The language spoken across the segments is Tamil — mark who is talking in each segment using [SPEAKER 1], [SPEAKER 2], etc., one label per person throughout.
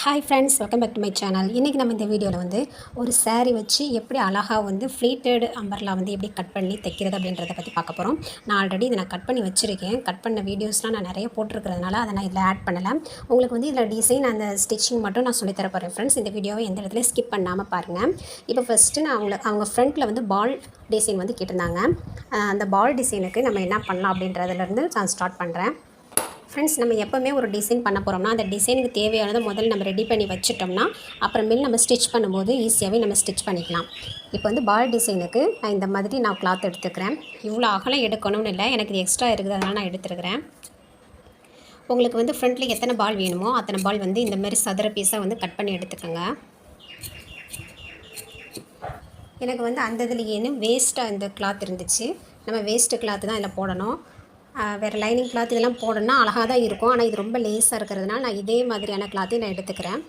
[SPEAKER 1] Hi friends, welcome back to my channel. இன்றைக்கி நம்ம இந்த வீடியோவில் வந்து ஒரு saree வச்சு எப்படி அழகாக வந்து ஃப்ளீட்டட் அம்பர்லா வந்து எப்படி கட் பண்ணி தைக்கிறது அப்படின்றத பற்றி பார்க்க போகிறோம். நான் ஆல்ரெடி இதை கட் பண்ணி வச்சுருக்கேன். கட் பண்ண வீடியோஸ்லாம் நான் நிறைய போட்டிருக்கிறதுனால அதை நான் இதில் ஆட் பண்ணலை. உங்களுக்கு வந்து இதில் டிசைன் அந்த ஸ்டிச்சிங் மட்டும் நான் சொல்லித்தர போகிறேன் ஃப்ரெண்ட்ஸ். இந்த வீடியோவை எந்த இடத்துல ஸ்கிப் பண்ணாமல் பாருங்கள். இப்போ ஃபஸ்ட்டு நான் அவங்க ஃப்ரண்ட்டில் வந்து பால் டிசைன் வந்து கேட்டிருந்தாங்க. அந்த பால் டிசைனுக்கு நம்ம என்ன பண்ணலாம் அப்படின்றதுலேருந்து நான் ஸ்டார்ட் பண்ணுறேன். ஃப்ரெண்ட்ஸ், நம்ம எப்போவுமே ஒரு டிசைன் பண்ண போகிறோம்னா அந்த டிசைனுக்கு தேவையானதை முதல்ல நம்ம ரெடி பண்ணி வச்சுட்டோம்னா அப்புறமேல் நம்ம ஸ்டிச் பண்ணும்போது ஈஸியாகவே நம்ம ஸ்டிச் பண்ணிக்கலாம். இப்போ வந்து பால் டிசைனுக்கு நான் இந்த மாதிரி நான் கிளாத் எடுத்துக்கிறேன். இவ்வளோ அகலம் எடுக்கணும்னு இல்லை, எனக்கு இது எக்ஸ்ட்ரா இருக்குது, அதனால் நான் எடுத்துருக்கிறேன். உங்களுக்கு வந்து ஃப்ரண்ட்டில் எத்தனை பால் வேணுமோ அத்தனை பால் வந்து இந்த மாதிரி சதுர பீஸாக வந்து கட் பண்ணி எடுத்துக்கோங்க. எனக்கு வந்து அந்த இதுலேயேன்னு வேஸ்ட்டாக இந்த கிளாத் இருந்துச்சு. நம்ம வேஸ்ட்டு கிளாத்து தான் இதில் போடணும். வேறு லைனிங் கிளாத் இதெல்லாம் போடணும்னா அழகாக தான் இருக்கும். ஆனால் இது ரொம்ப லேஸாக இருக்கிறதுனால நான் இதே மாதிரியான கிளாத்தையும் நான் எடுத்துக்கிறேன்.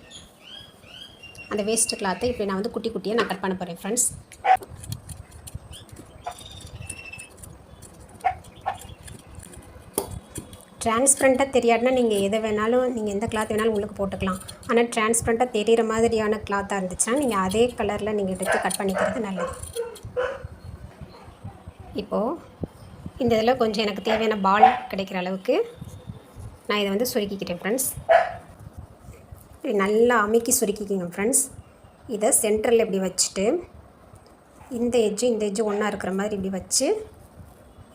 [SPEAKER 1] அந்த வேஸ்ட்டு கிளாத்தை இப்படி நான் வந்து குட்டி குட்டியாக நான் கட் பண்ண போகிறேன் ஃப்ரெண்ட்ஸ். டிரான்ஸ்பரண்ட்டாக தெரியாதுனா நீங்கள் எதை வேணாலும் நீங்கள் எந்த கிளாத் வேணாலும் உங்களுக்கு போட்டுக்கலாம். ஆனால் டிரான்ஸ்பரண்ட்டாக தெரிகிற மாதிரியான கிளாத்தாக இருந்துச்சுன்னா நீங்கள் அதே கலரில் நீங்கள் எடுத்து கட் பண்ணிக்கிறது நல்லது. இப்போது இந்த இதில் கொஞ்சம் எனக்கு தேவையான பால் கிடைக்கிற அளவுக்கு நான் இதை வந்து சுருக்கிக்கிட்டேன் ஃப்ரெண்ட்ஸ். நல்லா அமுக்கி சுருக்கிக்கிங்க ஃப்ரெண்ட்ஸ். இதை சென்டரில் இப்படி வச்சுட்டு இந்த எட்ஜு ஒன்றா இருக்கிற மாதிரி இப்படி வச்சு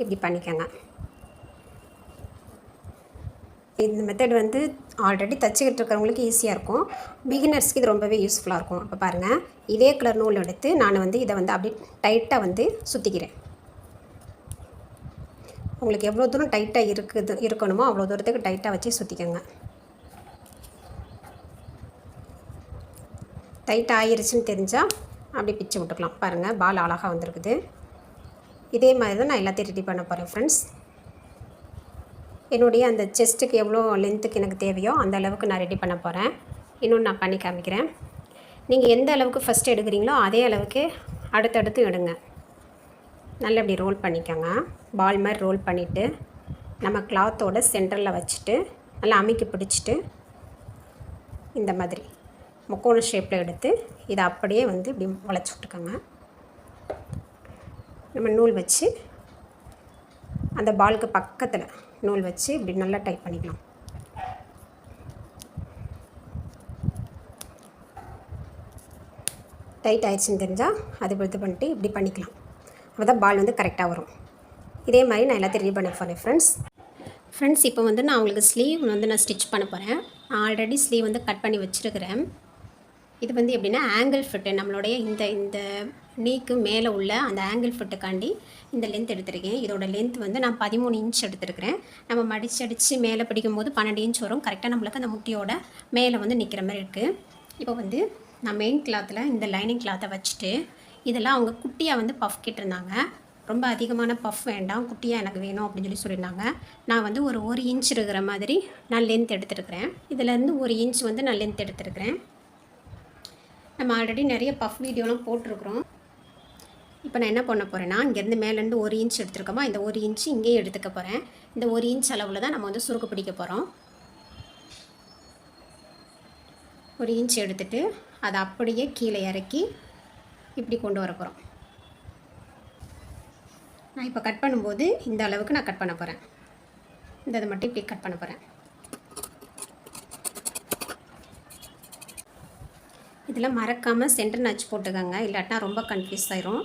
[SPEAKER 1] இப்படி பண்ணிக்கோங்க. இந்த மெத்தட் வந்து ஆல்ரெடி தச்சுக்கிட்டு இருக்கிறவங்களுக்கு ஈஸியாக இருக்கும். பிகினர்ஸ்க்கு இது ரொம்பவே யூஸ்ஃபுல்லாக இருக்கும். இப்போ பாருங்கள், இதே கலர் நூல் எடுத்து நான் வந்து இதை வந்து அப்படி டைட்டாக வந்து சுற்றிக்கிறேன். உங்களுக்கு எவ்வளோ தூரம் டைட்டாக இருக்கணுமோ அவ்வளோ தூரத்துக்கு டைட்டாக வச்சு சுற்றிக்கோங்க. டைட்டாக ஆகிருச்சுன்னு தெரிஞ்சால் அப்படி பிச்சு விட்டுக்கலாம். பாருங்கள், பால் அழகாக வந்திருக்குது. இதே மாதிரி தான் நான் எல்லாத்தையும் ரெடி பண்ண போகிறேன் ஃப்ரெண்ட்ஸ். என்னுடைய அந்த செஸ்ட்டுக்கு எவ்வளோ லென்த்துக்கு எனக்கு தேவையோ அந்த அளவுக்கு நான் ரெடி பண்ண போகிறேன். இன்னொன்று நான் பண்ணி காமிக்கிறேன். நீங்கள் எந்த அளவுக்கு ஃபஸ்ட்டு எடுக்கிறீங்களோ அதே அளவுக்கு அடுத்தடுத்து எடுங்க. நல்லா இப்படி ரோல் பண்ணிக்கோங்க. பால் மாதிரி ரோல் பண்ணிவிட்டு நம்ம கிளாத்தோட சென்டரில் வச்சுட்டு நல்லா அமுக்கி பிடிச்சிட்டு இந்த மாதிரி முக்கோண ஷேப்பில் எடுத்து இதை அப்படியே வந்து இப்படி வளைச்சி விட்டுக்கோங்க. நம்ம நூல் வச்சு அந்த பாலுக்கு பக்கத்தில் நூல் வச்சு இப்படி நல்லா டைட் பண்ணிக்கலாம். டைட் ஆயிடுச்சுன்னு தெரிஞ்சால் அது இது பண்ணிட்டு இப்படி பண்ணிக்கலாம். அப்போ தான் பால் வந்து கரெக்டாக வரும். இதே மாதிரி நான் எல்லாத்தையும் ரெடி பண்ண போகிறேன் ஃப்ரெண்ட்ஸ். இப்போ வந்து நான் உங்களுக்கு ஸ்லீவ் வந்து நான் ஸ்டிச் பண்ண போகிறேன். நான் ஆல்ரெடி ஸ்லீவ் வந்து கட் பண்ணி வச்சுருக்கிறேன். இது வந்து எப்படின்னா ஆங்கிள் ஃபிட்டு, நம்மளுடைய இந்த நீக்கு மேலே உள்ள அந்த ஆங்கிள் ஃபிட்டுக்காண்டி இந்த லென்த் எடுத்திருக்கேன். இதோட லென்த் வந்து நான் 13 இன்ச் எடுத்துருக்கிறேன். நம்ம மடிச்சு மேலே பிடிக்கும் போது 12 இன்ச் வரும். கரெக்டாக நம்மளுக்கு அந்த முட்டியோட மேலே வந்து நிற்கிற மாதிரி இருக்குது. இப்போ வந்து நான் மெயின் கிளாத்தில் இந்த லைனிங் கிளாத்தை வச்சுட்டு இதெல்லாம் அவங்க குட்டியாக வந்து பஃப் கேட்டிருந்தாங்க. ரொம்ப அதிகமான பஃப் வேண்டாம், குட்டியாக எனக்கு வேணும் அப்படின்னு சொல்லியிருந்தாங்க. நான் வந்து ஒரு 1 இன்ச் இருக்கிற மாதிரி நான் லென்த் எடுத்துருக்கிறேன். இதிலேருந்து 1 இன்ச் வந்து நான் லென்த் எடுத்துருக்கிறேன். நம்ம ஆல்ரெடி நிறைய பஃப் வீடியோலாம் போட்டிருக்கிறோம். இப்போ நான் என்ன பண்ண போகிறேன்னா, இங்கேருந்து மேலேருந்து 1 இன்ச் எடுத்துருக்கோமா, இந்த 1 இன்ச்சு இங்கேயே எடுத்துக்க போகிறேன். இந்த 1 இன்ச் அளவில் தான் நம்ம வந்து சுருக்கு பிடிக்க போகிறோம். 1 இன்ச் எடுத்துகிட்டு அதை அப்படியே கீழே இறக்கி இப்படி கொண்டு வர போகிறோம். நான் இப்போ கட் பண்ணும்போது இந்த அளவுக்கு நான் கட் பண்ண போகிறேன். இதை மட்டும் இப்படி கட் பண்ண போகிறேன். இதில் மறக்காமல் சென்டர் நச்சு போட்டுக்கோங்க, இல்லாட்டினா ரொம்ப கன்ஃபியூஸ் ஆயிரும்.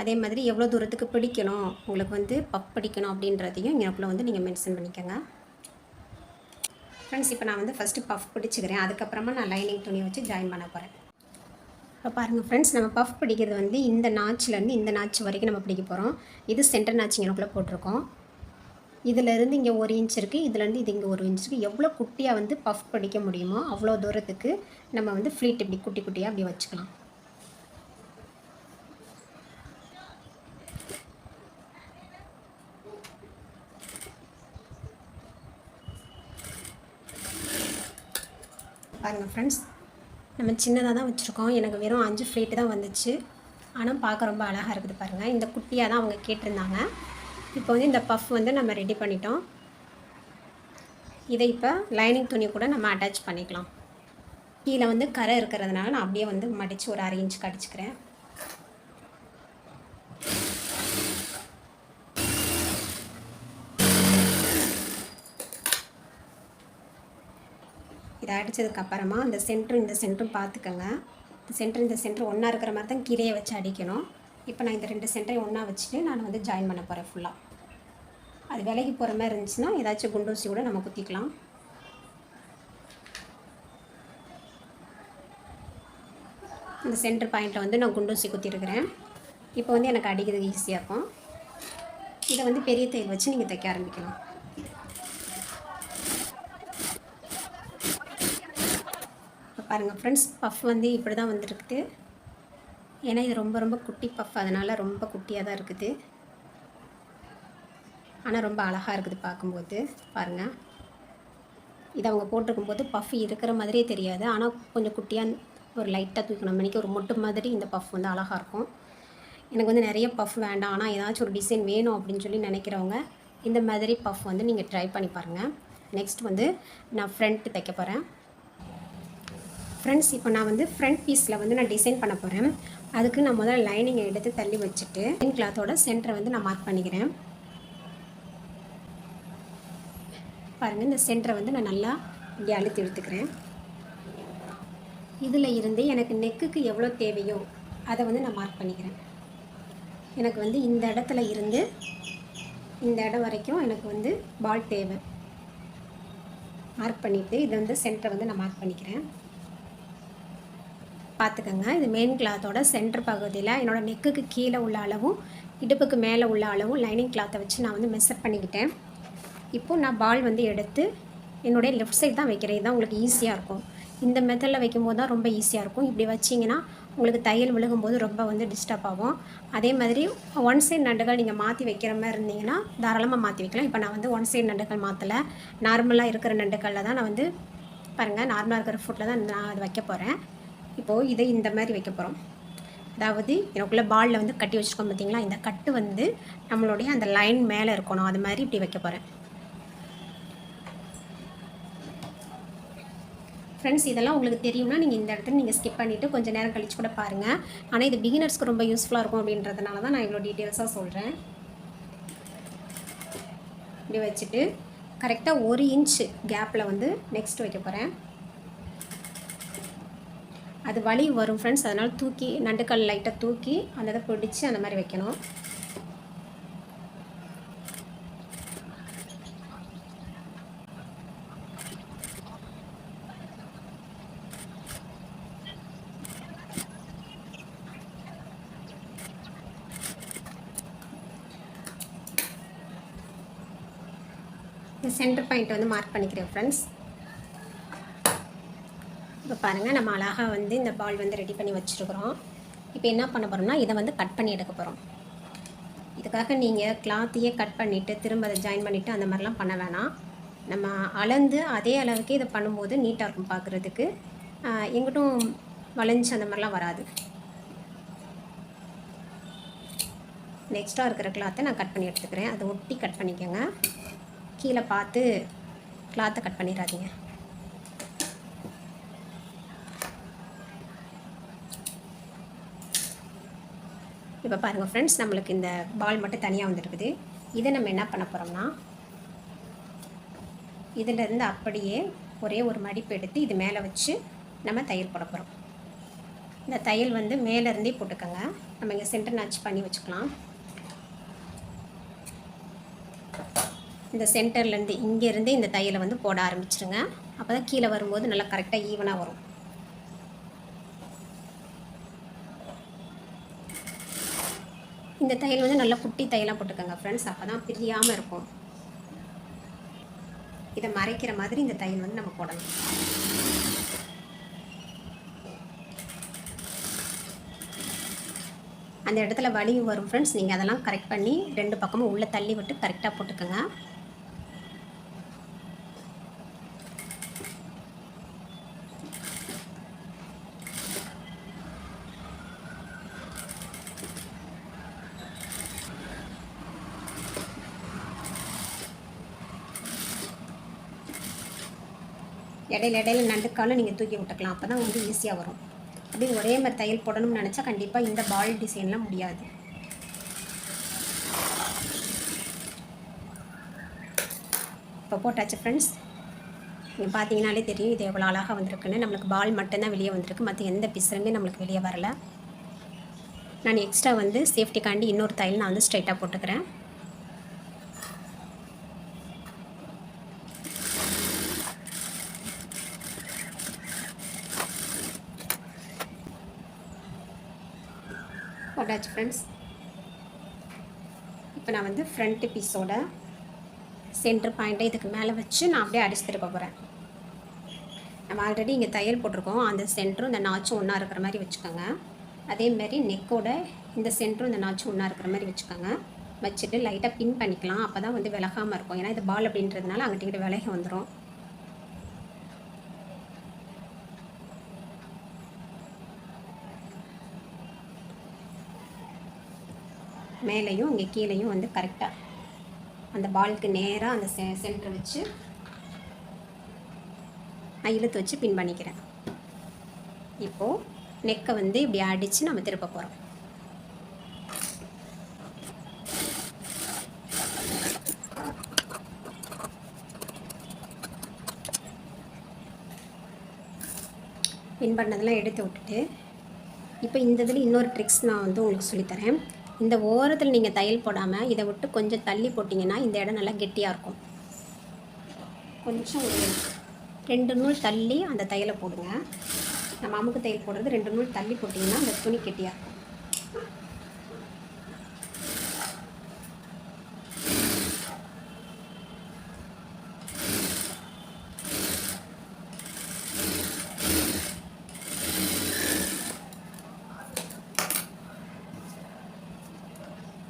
[SPEAKER 1] அதே மாதிரி எவ்வளோ தூரத்துக்கு பிடிக்கணும், உங்களுக்கு வந்து பப் பிடிக்கணும் அப்படின்றதையும் எனக்குள்ளே வந்து நீங்கள் மென்ஷன் பண்ணிக்கோங்க ஃப்ரெண்ட்ஸ். இப்போ நான் வந்து ஃபஸ்ட்டு பஃப் பிடிச்சிக்கிறேன், அதுக்கப்புறமா நான் லைனிங் துணியை வச்சு ஜாயின் பண்ண போகிறேன். இப்போ பாருங்கள் ஃப்ரெண்ட்ஸ், நம்ம பஃப் பிடிக்கிறது வந்து இந்த நாச்சிலேருந்து இந்த நாச்சு வரைக்கும் நம்ம பிடிக்க போகிறோம். இது சென்டர் நாச்சு எனக்குள்ளே போட்டிருக்கோம். இதிலேருந்து இங்கே 1 இன்ச் இருக்குது, இதுலேருந்து இது இங்கே 1 இன்ச் இருக்குது. எவ்வளோ குட்டியாக வந்து பஃப் பிடிக்க முடியுமோ அவ்வளோ தூரத்துக்கு நம்ம வந்து ஃப்ளீட் இப்படி குட்டி குட்டியாக அப்படி வச்சுக்கலாம். பாருங்கள் ஃப்ரெண்ட்ஸ், நம்ம சின்னதாக தான் வச்சுருக்கோம். எனக்கு வெறும் 5 ஃப்ளீட்டு தான் வந்துச்சு. ஆனால் பார்க்க ரொம்ப அழகாக இருக்குது பாருங்கள். இந்த குட்டியாக தான் அவங்க கேட்டிருந்தாங்க. இப்போ வந்து இந்த பஃப் வந்து நம்ம ரெடி பண்ணிட்டோம். இதை இப்போ லைனிங் துணி கூட நம்ம அட்டாச் பண்ணிக்கலாம். கீழே வந்து கரை இருக்கிறதுனால நான் அப்படியே வந்து மடித்து ஒரு 1/2 இன்ச்சுக்கு அடிச்சுக்கிறேன். இதை அடித்ததுக்கப்புறமா இந்த சென்டரும் பார்த்துக்கோங்க. இந்த சென்டர் ஒன்றா இருக்கிற மாதிரி தான் கீழே வச்சு அடிக்கணும். இப்போ நான் இந்த 2 சென்டரையும் ஒன்றா வச்சுட்டு நான் வந்து ஜாயின் பண்ண போகிறேன் ஃபுல்லாக. அது விலகி போகிற மாதிரி இருந்துச்சுன்னா ஏதாச்சும் குண்டூசி கூட நம்ம குத்திக்கலாம். இந்த சென்டர் பாயிண்ட்டை வந்து நான் குண்டூசி குத்திருக்கிறேன். இப்போ வந்து எனக்கு அடிக்கிறது ஈஸியாக இருக்கும். இதை வந்து பெரிய தையல் வச்சு நீங்கள் தைக்க ஆரம்பிக்கலாம். இப்போ பாருங்கள் ஃப்ரெண்ட்ஸ், பஃப் வந்து இப்படி தான் வந்துருக்குது. ஏன்னா இது ரொம்ப ரொம்ப குட்டி பஃப், அதனால் ரொம்ப குட்டியாக தான் இருக்குது. ஆனால் ரொம்ப அழகாக இருக்குது பார்க்கும்போது. பாருங்கள், இதை அவங்க போட்டிருக்கும்போது பஃப் இருக்கிற மாதிரியே தெரியாது. ஆனால் கொஞ்சம் குட்டியாக ஒரு லைட்டாக தூக்கணும் மணிக்கு ஒரு மொட்டு மாதிரி இந்த பஃப் வந்து அழகாக இருக்கும். எனக்கு வந்து நிறைய பஃப் வேண்டாம், ஆனால் ஏதாச்சும் ஒரு டிசைன் வேணும் அப்படின்னு சொல்லி நினைக்கிறவங்க இந்த மாதிரி பஃப் வந்து நீங்கள் ட்ரை பண்ணி பாருங்கள். நெக்ஸ்ட் வந்து நான் ஃப்ரண்ட்டு தைக்க போகிறேன். ஃப்ரெண்ட்ஸ், இப்போ நான் வந்து ஃப்ரண்ட் பீஸில் வந்து நான் டிசைன் பண்ண போகிறேன். அதுக்கு நான் முதல்ல லைனிங்கை எடுத்து தள்ளி வச்சுட்டு லைன் கிளாத்தோட சென்டரை வந்து நான் மார்க் பண்ணிக்கிறேன். பாருங்கள், இந்த சென்டரை வந்து நான் நல்லா இங்கே அழுத்தி எடுத்துக்கிறேன். இதில் இருந்து எனக்கு நெக்குக்கு எவ்வளோ தேவையோ அதை வந்து நான் மார்க் பண்ணிக்கிறேன். எனக்கு வந்து இந்த இடத்துல இருந்து இந்த இடம் வரைக்கும் எனக்கு வந்து பால் தேவை. மார்க் பண்ணிவிட்டு இதை வந்து சென்டரை வந்து நான் மார்க் பண்ணிக்கிறேன். பார்த்துக்கோங்க, இது மெயின் கிளாத்தோட சென்டர் பகுதியில் என்னோடய நெக்குக்கு கீழே உள்ள அளவும் இடுப்புக்கு மேலே உள்ள அளவும் லைனிங் கிளாத்தை வச்சு நான் வந்து மெஷர் பண்ணிக்கிட்டேன். இப்போது நான் பால் வந்து எடுத்து என்னுடைய லெஃப்ட் சைடு தான் வைக்கிறேன். இதுதான் உங்களுக்கு ஈஸியாக இருக்கும். இந்த மெத்தடில் வைக்கும்போது தான் ரொம்ப ஈஸியாக இருக்கும். இப்படி வச்சிங்கன்னா உங்களுக்கு தையல் விழுகும்போது ரொம்ப வந்து டிஸ்டர்ப் ஆகும். அதே மாதிரி ஒன் சைடு நண்டுகள் நீங்கள் மாற்றி வைக்கிற மாதிரி இருந்தீங்கன்னா தாராளமாக மாற்றி வைக்கலாம். இப்போ நான் வந்து ஒன் சைடு நண்டுகள் மாற்றலை, நார்மலாக இருக்கிற நண்டுகளில் தான் நான் வந்து பாருங்கள், நார்மலாக இருக்கிற ஃபுட்டில் தான் நான் அதை வைக்க போகிறேன். இப்போது இதை இந்த மாதிரி வைக்க போகிறோம். அதாவது எனக்குள்ளே பாலில் வந்து கட்டி வச்சுருக்கோம் பார்த்தீங்களா, இந்த கட்டு வந்து நம்மளுடைய அந்த லைன் மேலே இருக்கணும். அது மாதிரி இப்படி வைக்க போகிறேன். ஃப்ரெண்ட்ஸ், இதெல்லாம் உங்களுக்கு தெரியும்னா நீங்கள் இந்த இடத்துல நீங்கள் ஸ்கிப் பண்ணிவிட்டு கொஞ்சம் நேரம் கழிச்சு கூட பாருங்கள். ஆனால் இது பிகினர்ஸ்க்கு ரொம்ப யூஸ்ஃபுல்லாக இருக்கும் அப்படின்றதுனால தான் நான் இவ்வளோ டீட்டெயில்ஸாக சொல்கிறேன். இப்படி வச்சுட்டு கரெக்டாக 1 இன்ச்சு கேப்பில் வந்து நெக்ஸ்ட் வைக்க போகிறேன். அது வலி வரும் ஃப்ரெண்ட்ஸ், அதனால் தூக்கி நண்டுக்கல் லைட்டாக தூக்கி அந்த இதை பிடிச்சி அந்த மாதிரி வைக்கணும். இந்த சென்டர் பாயிண்ட் வந்து மார்க் பண்ணிக்கிறேன் ஃப்ரெண்ட்ஸ். இப்போ பாருங்கள், நம்ம அழகாக வந்து இந்த பால் வந்து ரெடி பண்ணி வச்சுருக்குறோம். இப்போ என்ன பண்ண போகிறோம்னா இதை வந்து கட் பண்ணி எடுக்க போகிறோம். இதுக்காக நீங்கள் கிளாத்தையே கட் பண்ணிவிட்டு திரும்ப அதை ஜாயின் பண்ணிவிட்டு அந்த மாதிரிலாம் பண்ண வேணாம். நம்ம அளந்து அதே அளவுக்கு இதை பண்ணும்போது நீட்டாக இருக்கும் பார்க்குறதுக்கு. எங்கிட்டும் வளைஞ்சு அந்த மாதிரிலாம் வராது. நெக்ஸ்ட்டாக இருக்கிற கிளாத்தை நான் கட் பண்ணி எடுத்துக்கிறேன். அதை ஒட்டி கட் பண்ணிக்கோங்க. கீழே பார்த்து கிளாத்தை கட் பண்ணிடாதீங்க. இப்போ பாருங்கள் ஃப்ரெண்ட்ஸ், நம்மளுக்கு இந்த பால் மட்டும் தனியாக வந்துருக்குது. இதை நம்ம என்ன பண்ண போகிறோம்னா இதிலேருந்து அப்படியே ஒரே ஒரு மடிப்பு எடுத்து இது மேலே வச்சு நம்ம தையல் போட போகிறோம். இந்த தையல் வந்து மேலேருந்தே போட்டுக்கோங்க. நம்ம இங்கே சென்டர் நட்ச் பண்ணி வச்சுக்கலாம். இந்த சென்டர்லேருந்து இங்கேருந்து இந்த தையலை வந்து போட ஆரம்பிச்சிருங்க. அப்போ தான் கீழே வரும்போது நல்லா கரெக்டாக ஈவனாக வரும். இந்த தையல் வந்து நல்லா குட்டி தையலாக போட்டுக்கோங்க ஃப்ரெண்ட்ஸ், அப்போ தான் பிரியாமல் இருக்கும். இதை மறைக்கிற மாதிரி இந்த தையல் வந்து நம்ம போடணும். அந்த இடத்துல வலியும் வரும் ஃப்ரெண்ட்ஸ், நீங்கள் அதெல்லாம் கரெக்ட் பண்ணி 2 பக்கமும் உள்ளே தள்ளி விட்டு கரெக்டாக போட்டுக்கோங்க. இடையில இடையில நண்டுக்காலும் நீங்கள் தூக்கி விட்டுக்கலாம். அப்போ தான் வந்து ஈஸியாக வரும். அப்படி ஒரே மாதிரி தையல் போடணும்னு நினச்சா கண்டிப்பாக இந்த பால் டிசைன்லாம் முடியாது. இப்போ போட்டாச்சு ஃப்ரெண்ட்ஸ். நீங்கள் பார்த்தீங்கனாலே தெரியும் இது எவ்வளோ அழகாக வந்திருக்குன்னு. நம்மளுக்கு பால் மட்டும்தான் வெளியே வந்திருக்கு, மற்ற எந்த பிசுறுமே நம்மளுக்கு வெளியே வரலை. நான் எக்ஸ்ட்ரா வந்து சேஃப்டிக்காண்டி இன்னொரு தையல் நான் வந்து ஸ்ட்ரைட்டாக போட்டுக்கிறேன். போட்டாச்சு ஃப்ரெண்ட்ஸ். இப்போ நான் வந்து ஃப்ரண்ட் பீஸோட சென்டர் பாயிண்ட்டை இதுக்கு மேலே வச்சு நான் அப்படியே அடிச்சு திருப்ப போகிறேன். நம்ம ஆல்ரெடி இங்கே தையல் போட்டிருக்கோம், அந்த சென்டரும் இந்த நாச்சும் ஒன்றா இருக்கிற மாதிரி வச்சுக்கோங்க. அதேமாதிரி நெக்கோட இந்த சென்டரும் இந்த நாச்சும் ஒன்றா இருக்கிற மாதிரி வச்சுக்கோங்க. வச்சுட்டு லைட்டாக பின் பண்ணிக்கலாம். அப்போ தான் வந்து விலகாமல் இருக்கும். ஏன்னா இது பால் அப்படின்றதுனால அங்கிட்ட விலகி வந்துடும். மேலேயும் இங்கே கீழேயும் வந்து கரெக்டாக அந்த பாலுக்கு நேராக அந்த சென்டர் வச்சு நான் இழுத்து வச்சு பின் பண்ணிக்கிறேன். இப்போது நெக்கை வந்து இப்படி அடித்து நம்ம திருப்ப போகிறோம். பின் பண்ணதெல்லாம் எடுத்து விட்டுட்டு இப்போ இந்த இதில் இன்னொரு ட்ரிக்ஸ் நான் வந்து உங்களுக்கு சொல்லித்தரேன். இந்த ஓரத்தில் நீங்கள் தையல் போடாமல் இதை விட்டு கொஞ்சம் தள்ளி போட்டிங்கன்னா இந்த இடம் நல்லா கெட்டியாக இருக்கும். கொஞ்சம் ஒரு 2 நூல் தள்ளி அந்த தையலை போடுங்க. நம்ம அமுக்கு தையல் போடுறது 2 நூல் தள்ளி போட்டிங்கன்னா அந்த துணி கெட்டியாக இருக்கும்.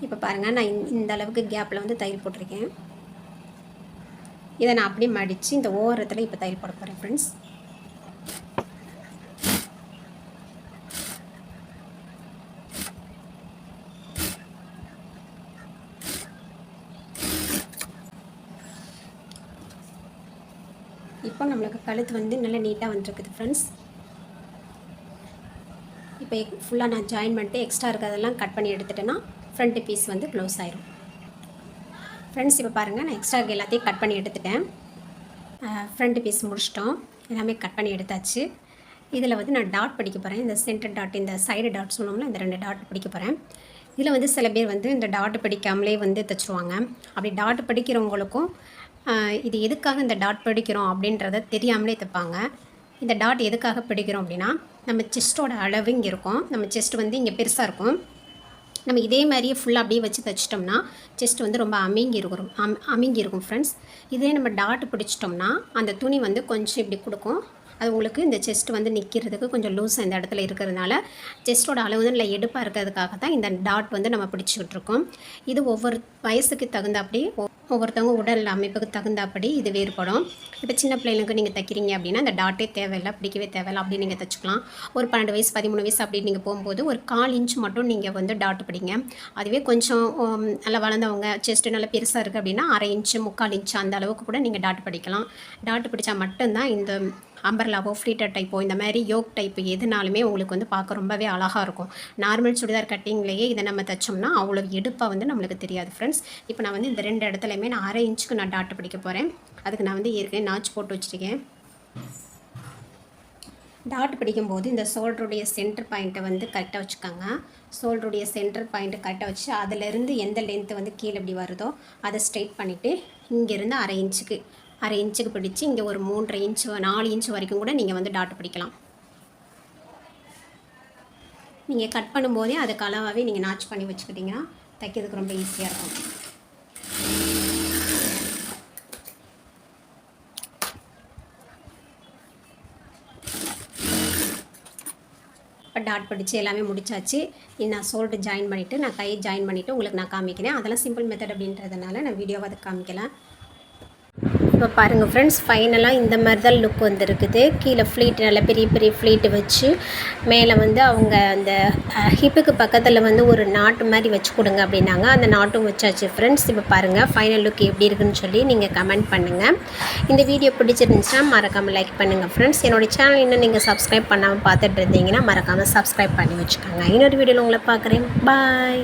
[SPEAKER 1] இப்போ பாருங்கள், நான் இந்த அளவுக்கு கேப்பில் வந்து தையல் போட்டிருக்கேன். இதை நான் அப்படியே மடித்து இந்த ஓரத்தில் இப்போ தையல் போட போகிறேன் ஃப்ரெண்ட்ஸ். இப்போ நம்மளுக்கு கழுத்து வந்து நல்லா நீட்டாக வந்துருக்குது ஃப்ரெண்ட்ஸ். இப்போ ஃபுல்லாக நான் ஜாயின் பண்ணிட்டு எக்ஸ்ட்ரா இருக்கிறதெல்லாம் கட் பண்ணி எடுத்துட்டேன்னா ஃப்ரண்ட் பீஸ் வந்து க்ளோஸ் ஆயிரும் ஃப்ரெண்ட்ஸ். இப்போ பாருங்கள், நான் எக்ஸ்ட்ரா எல்லாத்தையும் கட் பண்ணி எடுத்துட்டேன். ஃப்ரண்ட் பீஸ் முடிச்சிட்டோம், எல்லாமே கட் பண்ணி எடுத்தாச்சு. இதில் வந்து நான் டாட் படிக்க போகிறேன். இந்த சென்டர் டாட், இந்த சைடு டாட் சொல்லுவோம்ல, இந்த 2 டாட் படிக்க போகிறேன். இதில் வந்து சில பேர் வந்து இந்த டாட் படிக்காமலே வந்து தைச்சிருவாங்க. அப்படி டாட் படிக்கிறவங்களுக்கும் இது எதுக்காக இந்த டாட் படிக்கிறோம் அப்படின்றத தெரியாமலே தைப்பாங்க. இந்த டாட் எதுக்காக பிடிக்கிறோம் அப்படின்னா, நம்ம செஸ்ட்டோட அளவு இங்கே இருக்கும். நம்ம செஸ்ட் வந்து இங்கே பெருசாக இருக்கும். நம்ம இதே மாதிரியே ஃபுல்லாக அப்படியே வச்சு தைச்சிட்டோம்னா செஸ்ட் வந்து ரொம்ப அமிங்கி இருக்கும் ஃப்ரெண்ட்ஸ். இதே நம்ம டாட் பிடிச்சிட்டோம்னா அந்த துணி வந்து கொஞ்சம் இப்படி கொடுக்கும். அது உங்களுக்கு இந்த செஸ்ட் வந்து நிற்கிறதுக்கு கொஞ்சம் லூஸாக இந்த இடத்துல இருக்கிறதுனால செஸ்ட்டோட அளவு வந்து இல்லை எடுப்பாக இருக்கிறதுக்காக தான் இந்த டாட் வந்து நம்ம பிடிச்சிக்கிட்டு இருக்கோம். இது ஒவ்வொரு வயசுக்கு தகுந்தாப்படி, ஒவ்வொருத்தவங்க உடல் அமைப்புக்கு தகுந்தாப்படி இது வேறுபடும். இப்போ சின்ன பிள்ளைங்களுக்கு நீங்கள் தைக்கிறீங்க அப்படின்னா இந்த டாட்டே தேவையில்லை, பிடிக்கவே தேவையில்லை, அப்படி நீங்கள் தைச்சிக்கலாம். ஒரு 12 வயசு 13 வயசு அப்படி நீங்கள் போகும்போது ஒரு 1/4 இன்ச் மட்டும் நீங்கள் வந்து டாட் பிடிங்க. அதுவே கொஞ்சம் நல்லா வளர்ந்தவங்க, செஸ்ட்டு நல்லா பெருசாக இருக்குது அப்படின்னா 1/2 இன்ச்சு 3/4 இன்ச்சு அந்த அளவுக்கு கூட நீங்கள் டாட் பிடிக்கலாம். டாட் பிடிச்சா மட்டும்தான் இந்த அம்பர்லாவோ ஃப்ளீட்டர் டைப்போ இந்த மாதிரி யோக் டைப்பு எதுனாலுமே உங்களுக்கு வந்து பார்க்க ரொம்பவே அழகாக இருக்கும். நார்மல் சுடிதார் கட்டிங்லேயே இதை நம்ம தைச்சோம்னா அவ்வளோ எடுப்பாக வந்து நம்மளுக்கு தெரியாது ஃப்ரெண்ட்ஸ். இப்போ நான் வந்து இந்த 2 இடத்துலையுமே நான் 1/2 இன்ச்சுக்கு நான் டாட் பிடிக்க போகிறேன். அதுக்கு நான் வந்து ஏற்கனவே நாச் போட்டு வச்சுருக்கேன். டாட் பிடிக்கும்போது இந்த ஷோல்டருடைய சென்டர் பாயிண்ட்டை வந்து கரெக்டாக வச்சுக்கோங்க. ஷோல்டருடைய சென்டர் பாயிண்ட்டை கரெக்டாக வச்சு அதிலேருந்து எந்த லென்த்து வந்து கீழே எப்படி வருதோ அதை ஸ்ட்ரைட் பண்ணிவிட்டு இங்கேருந்து 1/2 இன்ச்சுக்கு பிடிச்சி இங்கே ஒரு 3.5 இன்ச்சு 4 இன்ச்சு வரைக்கும் கூட நீங்கள் வந்து டாட் பிடிக்கலாம். நீங்கள் கட் பண்ணும்போதே அதுக்கு அளவாகவே நீங்கள் நாச் பண்ணி வச்சுக்கிட்டிங்கன்னா தைக்கிறதுக்கு ரொம்ப ஈஸியாக இருக்கும். இப்போ டாட் பிடிச்சி எல்லாமே முடிச்சாச்சு. நான் ஷோல்டர் ஜாயின் பண்ணிவிட்டு நான் கை ஜாயின் பண்ணிவிட்டு உங்களுக்கு நான் காமிக்கிறேன். அதெல்லாம் சிம்பிள் மெத்தட் அப்படின்றதுனால நான் வீடியோவை அதை காமிக்கலாம். இப்போ பாருங்கள் ஃப்ரெண்ட்ஸ், ஃபைனலாக இந்த மாதிரி தான் லுக் வந்துருக்குது. கீழே ஃப்ளீட் நல்லா பெரிய பெரிய ஃப்ளீட்டு வச்சு மேலே வந்து அவங்க அந்த ஹிப்புக்கு பக்கத்தில் வந்து ஒரு நாட்டு மாதிரி வச்சு கொடுங்க அப்படின்னாங்க. அந்த நாட்டும் வச்சாச்சு ஃப்ரெண்ட்ஸ். இப்போ பாருங்கள் ஃபைனல் லுக் எப்படி இருக்குன்னு சொல்லி நீங்கள் கமெண்ட் பண்ணுங்கள். இந்த வீடியோ பிடிச்சிருந்துச்சுன்னா மறக்காமல் லைக் பண்ணுங்கள் ஃப்ரெண்ட்ஸ். என்னோடய சேனல் இன்னும் நீங்கள் சப்ஸ்கிரைப் பண்ணாமல் பார்த்துட்டு இருந்தீங்கன்னா மறக்காமல் சப்ஸ்கிரைப் பண்ணி வச்சுக்கோங்க. இன்னொரு வீடியோவில் உங்களை பார்க்குறேன். பாய்.